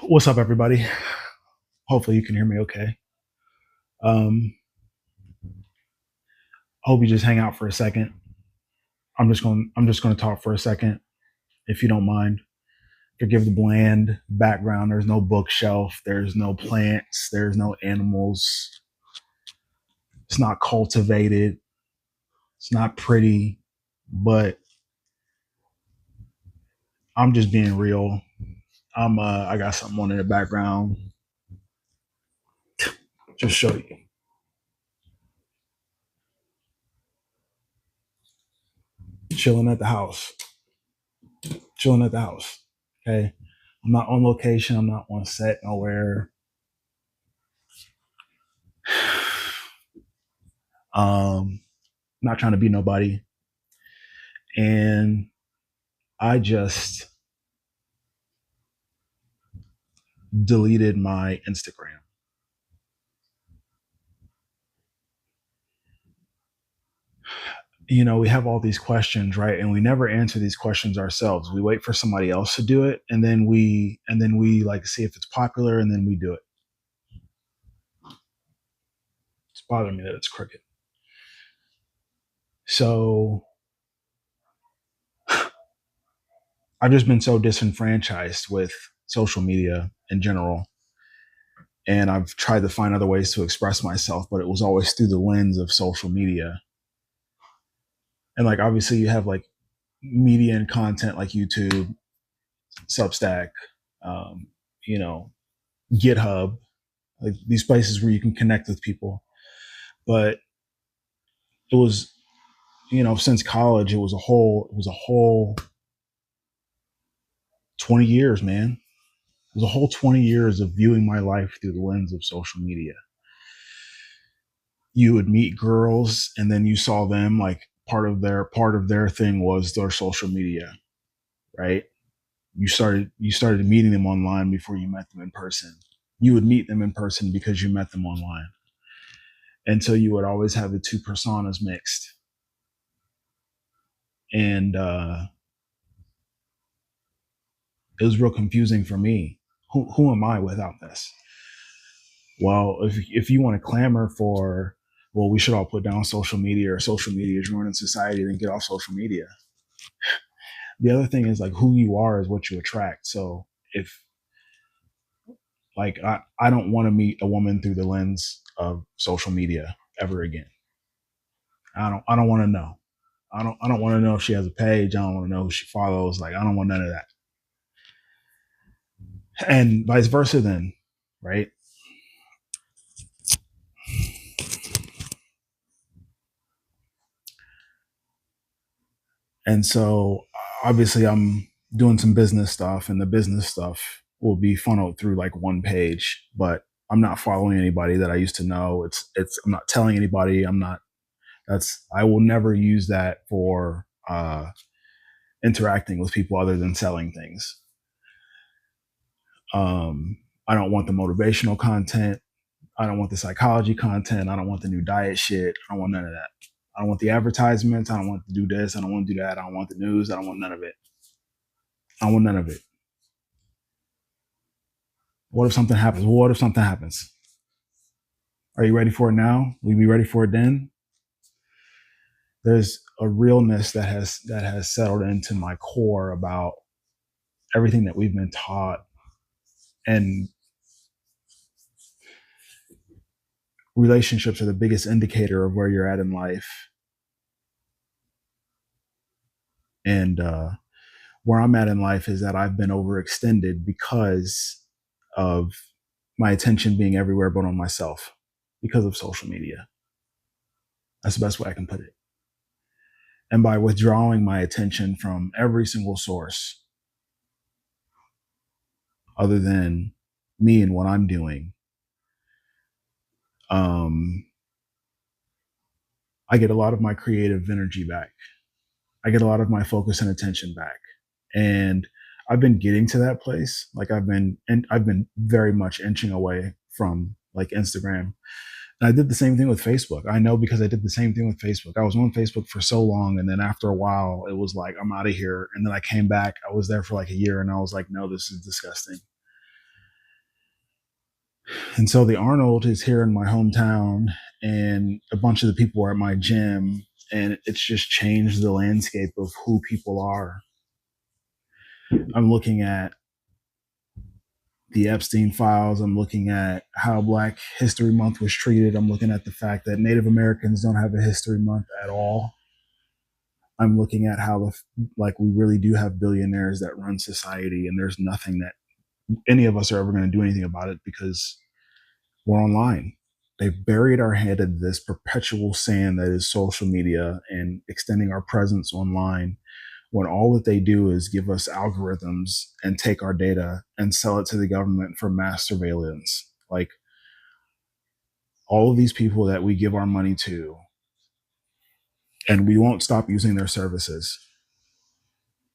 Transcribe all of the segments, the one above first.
What's up, everybody? Hopefully, you can hear me okay. Um, I hope you just hang out for a second. I'm just going to talk for a second, if you don't mind. Forgive the bland background. There's no bookshelf. There's no plants. There's no animals. It's not cultivated. It's not pretty, but I'm just being real. I got something on in the background. Just show you. Chilling at the house. Chilling at the house. Okay. I'm not on location. I'm not on set nowhere. Not trying to be nobody. And I just deleted my Instagram. We have all these questions, right? And we never answer these questions ourselves. We wait for somebody else to do it, and then we like see if it's popular, and then we do it. It's bothering me that it's crooked. So I've just been so disenfranchised with social media in general. And I've tried to find other ways to express myself, but it was always through the lens of social media. And like obviously you have like media and content like YouTube, Substack, um, you know, GitHub, like these places where you can connect with people. But it was, since college, it was a whole 20 years, man. It was a whole 20 years of viewing my life through the lens of social media. You would meet girls and then you saw them like part of their thing was their social media, right? You started meeting them online before you met them in person. You would meet them in person because you met them online. And so you would always have the two personas mixed. And it was real confusing for me. Who am I without this? Well, if you want to clamor for, well, we should all put down social media or social media is ruining society, then get off social media. The other thing is like who you are is what you attract. So if like I don't want to meet a woman through the lens of social media ever again. I don't want to know. I don't want to know if she has a page. I don't want to know who she follows. Like I don't want none of that. And vice versa then, right? And so obviously I'm doing some business stuff and the business stuff will be funneled through like one page, but I'm not following anybody that I used to know. I'm not telling anybody. I will never use that for interacting with people other than selling things. I don't want the motivational content. I don't want the psychology content. I don't want the new diet shit. I don't want none of that. I don't want the advertisements. I don't want to do this. I don't want to do that. I don't want the news. I don't want none of it. I want none of it. What if something happens? What if something happens? Are you ready for it now? Will you be ready for it then? There's a realness that has settled into my core about everything that we've been taught, and relationships are the biggest indicator of where you're at in life. And where I'm at in life is that I've been overextended because of my attention being everywhere but on myself because of social media. That's the best way I can put it. And by withdrawing my attention from every single source other than me and what I'm doing, um, I get a lot of my creative energy back. I get a lot of my focus and attention back. And I've been getting to that place. Like I've been very much inching away from like Instagram. And I did the same thing with Facebook. I know because I did the same thing with Facebook. I was on Facebook for so long, and then after a while, it was like I'm out of here. And then I came back. I was there for like a year, and I was like, no, this is disgusting. And so the Arnold is here in my hometown, and a bunch of the people are at my gym, and it's just changed the landscape of who people are. I'm looking at the Epstein files. I'm looking at how Black History Month was treated. I'm looking at the fact that Native Americans don't have a History Month at all. I'm looking at how like we really do have billionaires that run society, and there's nothing that any of us are ever going to do anything about it because we're online. They've buried our head in this perpetual sand that is social media and extending our presence online, when all that they do is give us algorithms and take our data and sell it to the government for mass surveillance. Like, all of these people that we give our money to, and we won't stop using their services.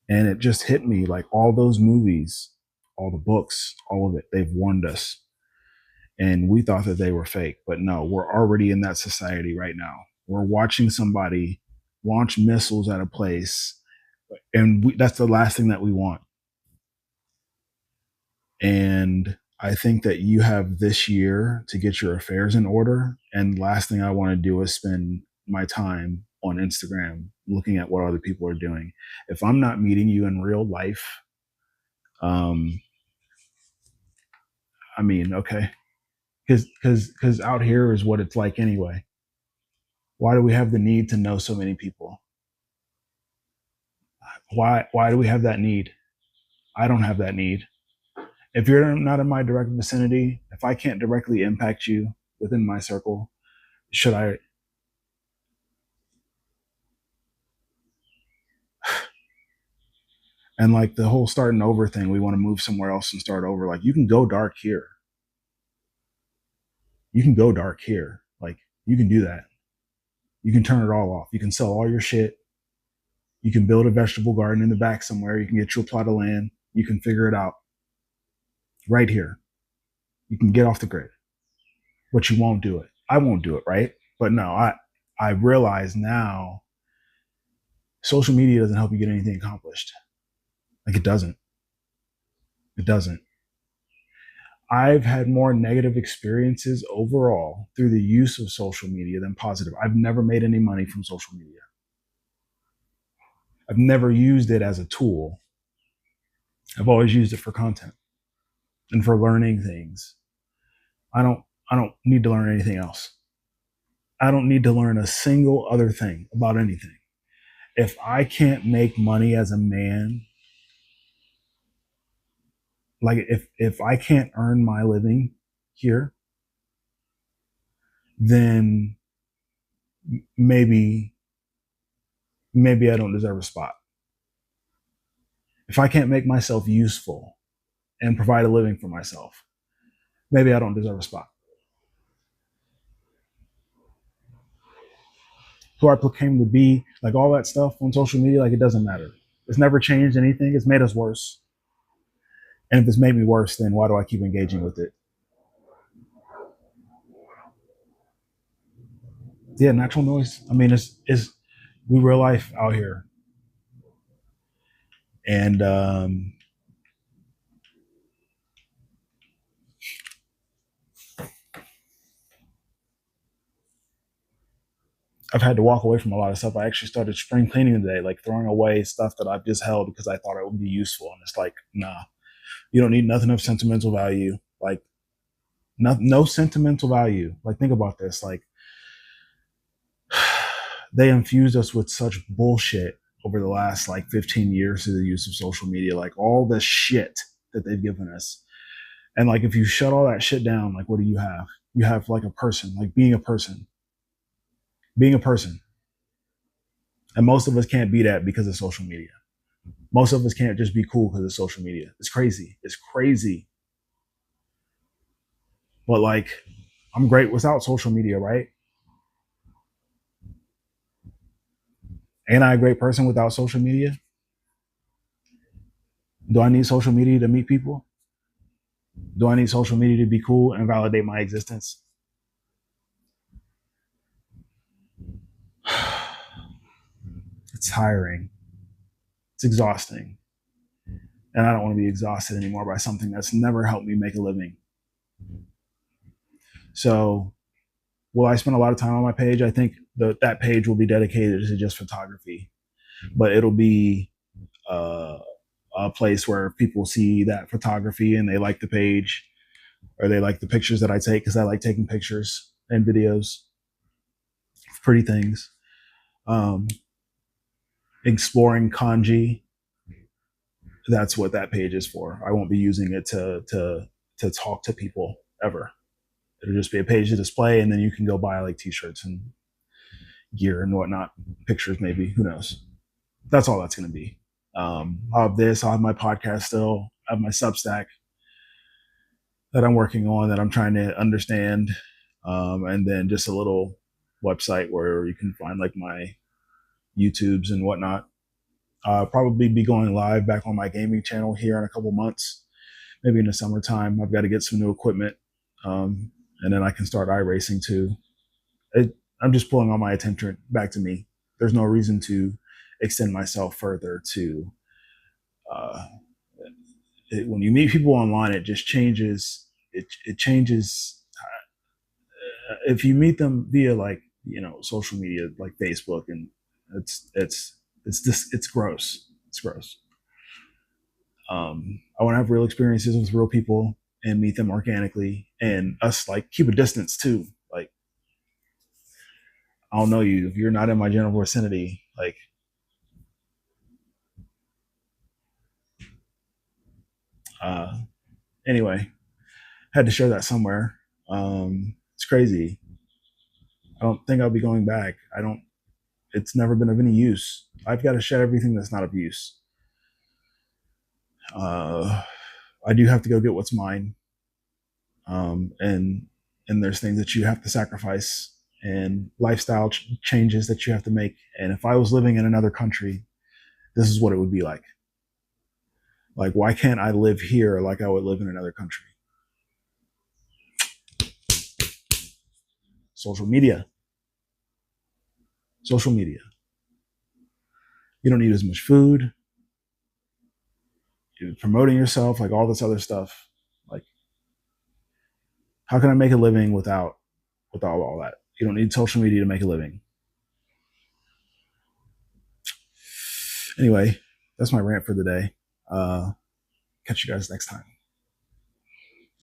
And it just hit me, like, all those movies, all the books, all of it, they've warned us. And we thought that they were fake, but no, we're already in that society right now. We're watching somebody launch missiles at a place, and that's the last thing that we want. And I think that you have this year to get your affairs in order. And last thing I want to do is spend my time on Instagram looking at what other people are doing. If I'm not meeting you in real life, I mean, okay, because out here is what it's like anyway. Why do we have the need to know so many people? Why do we have that need? I don't have that need. If you're not in my direct vicinity, if I can't directly impact you within my circle, should I? And like the whole starting over thing, we want to move somewhere else and start over. Like, you can go dark here. You can go dark here. Like, you can do that. You can turn it all off. You can sell all your shit. You can build a vegetable garden in the back somewhere. You can get you a plot of land. You can figure it out right here. You can get off the grid, but you won't do it. I won't do it, right? But no, I realize now social media doesn't help you get anything accomplished. Like, it doesn't. It doesn't. I've had more negative experiences overall through the use of social media than positive. I've never made any money from social media. I've never used it as a tool. I've always used it for content and for learning things. I don't need to learn anything else. I don't need to learn a single other thing about anything. If I can't make money as a man, like if I can't earn my living here, then maybe I don't deserve a spot. If I can't make myself useful and provide a living for myself, maybe I don't deserve a spot. Who I proclaim to be, like all that stuff on social media, like, it doesn't matter. It's never changed anything. It's made us worse. And if it's made me worse, then why do I keep engaging with it? Yeah, natural noise. I mean, it's we real life out here, and I've had to walk away from a lot of stuff. I actually started spring cleaning today, like throwing away stuff that I've just held because I thought it would be useful. And it's like, nah, you don't need nothing of sentimental value. Like, no sentimental value. Like, think about this. Like, they infused us with such bullshit over the last like 15 years through the use of social media. Like, all the shit that they've given us. And like, if you shut all that shit down, like, what do you have? You have like a person, like being a person, being a person. And most of us can't be that because of social media. Most of us can't just be cool because of social media. It's crazy. It's crazy. But like, I'm great without social media, right? Ain't I a great person without social media? Do I need social media to meet people? Do I need social media to be cool and validate my existence? It's tiring. It's exhausting. And I don't want to be exhausted anymore by something that's never helped me make a living. So will I spend a lot of time on my page? I think that page will be dedicated to just photography, but it'll be a place where people see that photography and they like the page or they like the pictures that I take because I like taking pictures and videos of pretty things. Um, Exploring kanji, that's what that page is for. I won't be using it to talk to people ever. It'll just be a page to display, and then you can go buy like t-shirts and gear and whatnot, pictures maybe. Who knows? That's all that's going to be. I'll have this. I'll have my podcast still. I have my Substack that I'm working on that I'm trying to understand, and then just a little website where you can find like my YouTubes and whatnot. Probably be going live back on my gaming channel here in a couple months, maybe in the summertime. I've got to get some new equipment, and then I can start iRacing too. I'm just pulling all my attention back to me. There's no reason to extend myself further to. When you meet people online, it just changes. It changes. If you meet them via like social media like Facebook, and it's gross. It's gross. I want to have real experiences with real people and meet them organically, and us like keep a distance too. Like I don't know you if you're not in my general vicinity. Like uh, anyway, had to share that somewhere. It's crazy. I don't think I'll be going back. I don't. It's never been of any use. I've got to shed everything that's not of use. Uh, I do have to go get what's mine, and there's things that you have to sacrifice and lifestyle changes that you have to make. And if I was living in another country, this is what it would be like. Like, why can't I live here like I would live in another country? Social media. Social media. You don't need as much food. You're promoting yourself, like all this other stuff. Like, how can I make a living without all that? You don't need social media to make a living. Anyway, that's my rant for the day. Catch you guys next time.